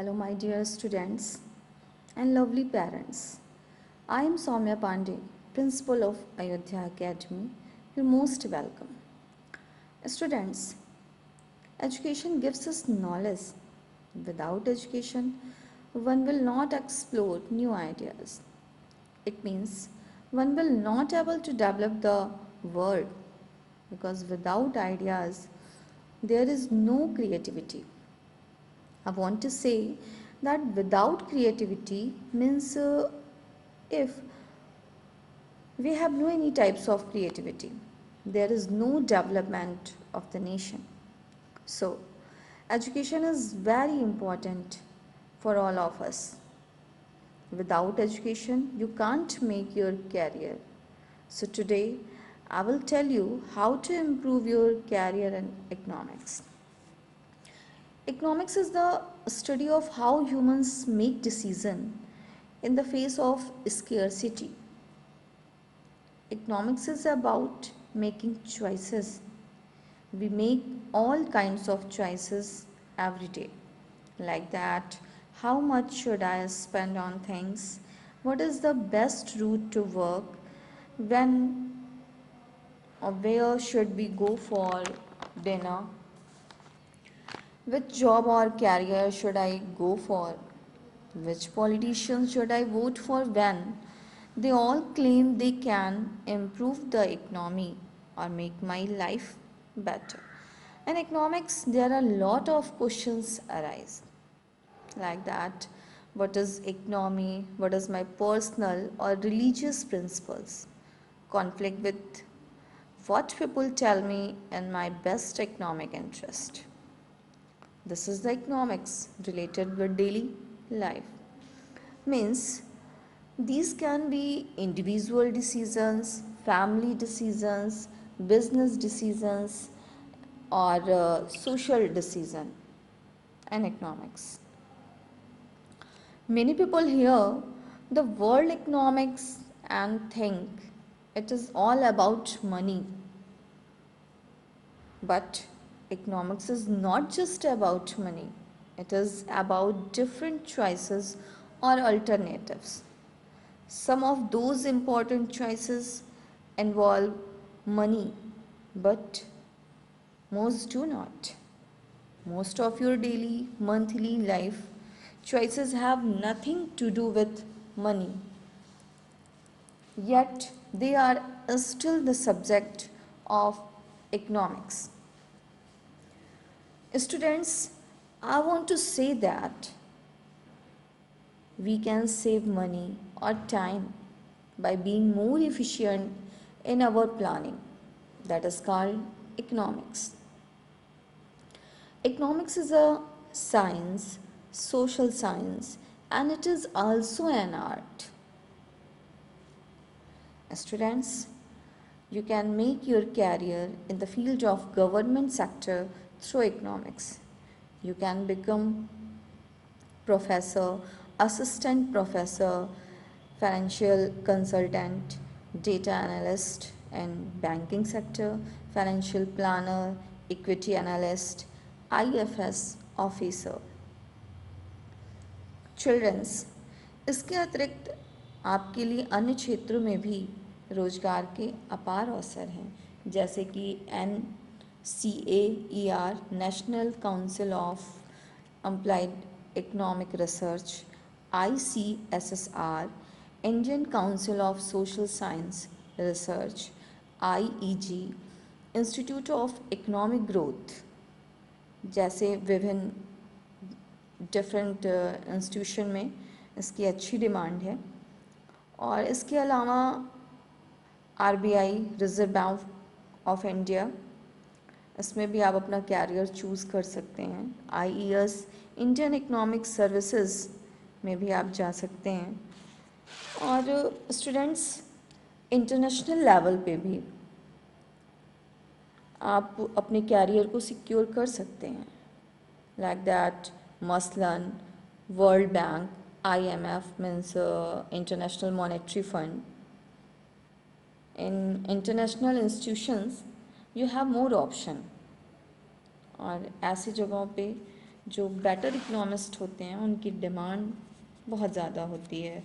Hello, my dear students and lovely parents. I am Soumya Pandey, Principal of Ayodhya Academy. You're most welcome. Students, education gives us knowledge. Without education, one will not explore new ideas. It means one will not able to develop the world because without ideas, there is no creativity. I want to say that without creativity means if we have no any types of creativity, there is no development of the nation. So, education is very important for all of us. Without education, you can't make your career. So, today I will tell you how to improve your career in economics. Economics is the study of how humans make decisions in the face of scarcity. Economics is about making choices. We make all kinds of choices every day. Like that, how much should I spend on things? What is the best route to work? When or where should we go for dinner? Which job or career should I go for? Which politician should I vote for when? They all claim they can improve the economy or make my life better. In economics, there are a lot of questions arise like that. What is economy? What is my personal or religious principles? Conflict with what people tell me and my best economic interest. This is the economics related with daily life. Means these can be individual decisions, family decisions, business decisions, or social decision and economics. Many people hear the world economics and think it is all about money. But economics is not just about money, it is about different choices or alternatives. Some of those important choices involve money, but most do not. Most of your daily, monthly life choices have nothing to do with money, yet they are still the subject of economics. Students, I want to say that we can save money or time by being more efficient in our planning. That is called economics. Economics is a science, social science, and it is also an art. Students, you can make your career in the field of government sector through economics. You can become professor, assistant professor, financial consultant, data analyst and banking sector, financial planner, equity analyst, IFS officer. Children's, इसके अतिरिक्त आपके लिए अन्य क्षेत्रों में भी रोजगार के अपार अवसर हैं, जैसे कि NCAER national council of applied economic research, ICSSR Indian council of social science research, IEG institute of economic growth जैसे विभिन्न डिफरेंट इंस्टीट्यूशन में इसकी अच्छी डिमांड है। और इसके अलावा RBI reserve bank of India, इसमें भी आप अपना कैरियर चूज़ कर सकते हैं। IES इंडियन इकोनॉमिक सर्विसेज में भी आप जा सकते हैं। और स्टूडेंट्स, इंटरनेशनल लेवल पे भी आप अपने कैरियर को सिक्योर कर सकते हैं। लाइक दैट मसलन world bank, IMF means international monetary fund. In international institutions you have more option. और ऐसी जगहों पे जो बेटर इकोनॉमिस्ट होते हैं उनकी डिमांड बहुत ज़्यादा होती है।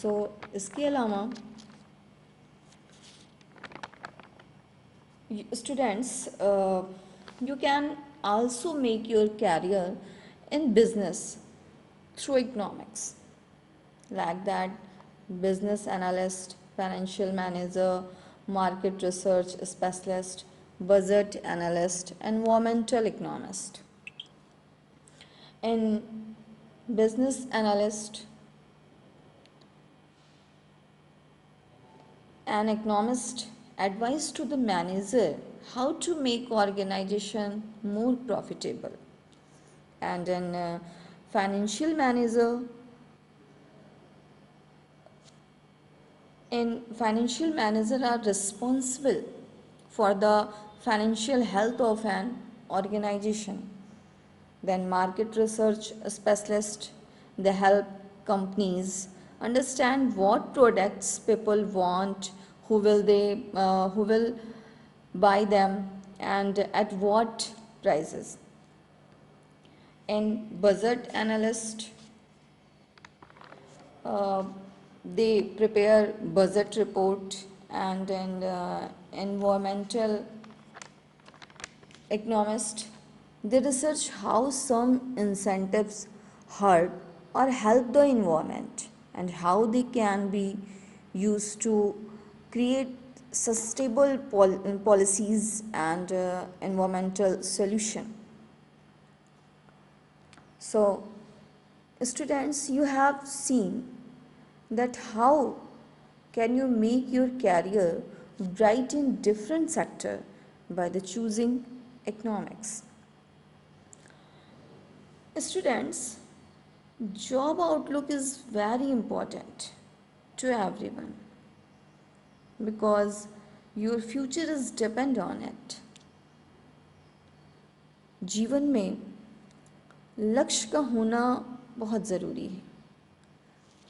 सो इसके अलावा students, you can also make your career in business through economics, like that business analyst, financial manager, market research specialist, budget analyst, environmental economist. In business analyst, an economist advice to the manager how to make organization more profitable, and an financial manager are responsible for the financial health of an organization. Then market research specialist, they help companies understand what products people want, who will buy them, and at what prices. And budget analyst, uh, they prepare budget report, and environmental economist, they research how some incentives hurt or help the environment and how they can be used to create sustainable policies and environmental solution. So students, you have seen that how can you make your career bright in different sector by the choosing economics. Students, job outlook is very important to everyone because your future is depend on it. जीवन में लक्ष्य का होना बहुत ज़रूरी है,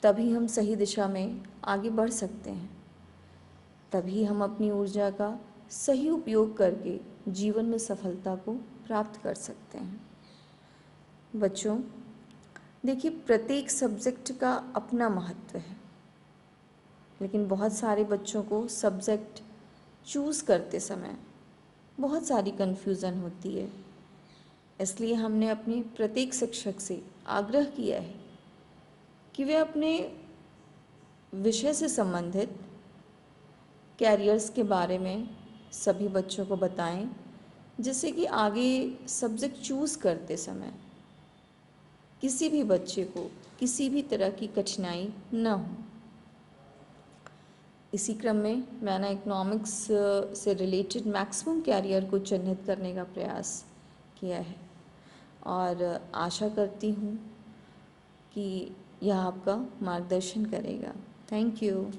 तभी हम सही दिशा में आगे बढ़ सकते हैं, तभी हम अपनी ऊर्जा का सही उपयोग करके जीवन में सफलता को प्राप्त कर सकते हैं। बच्चों, देखिए, प्रत्येक सब्जेक्ट का अपना महत्व है, लेकिन बहुत सारे बच्चों को सब्जेक्ट चूज़ करते समय बहुत सारी कन्फ्यूज़न होती है। इसलिए हमने अपने प्रत्येक शिक्षक से आग्रह किया है कि वे अपने विषय से संबंधित कैरियर्स के बारे में सभी बच्चों को बताएं, जिससे कि आगे सब्जेक्ट चूज़ करते समय किसी भी बच्चे को किसी भी तरह की कठिनाई न हो। इसी क्रम में मैंने इकोनॉमिक्स से रिलेटेड मैक्सिमम कैरियर को चिन्हित करने का प्रयास किया है और आशा करती हूँ कि यह आपका मार्गदर्शन करेगा। Thank you.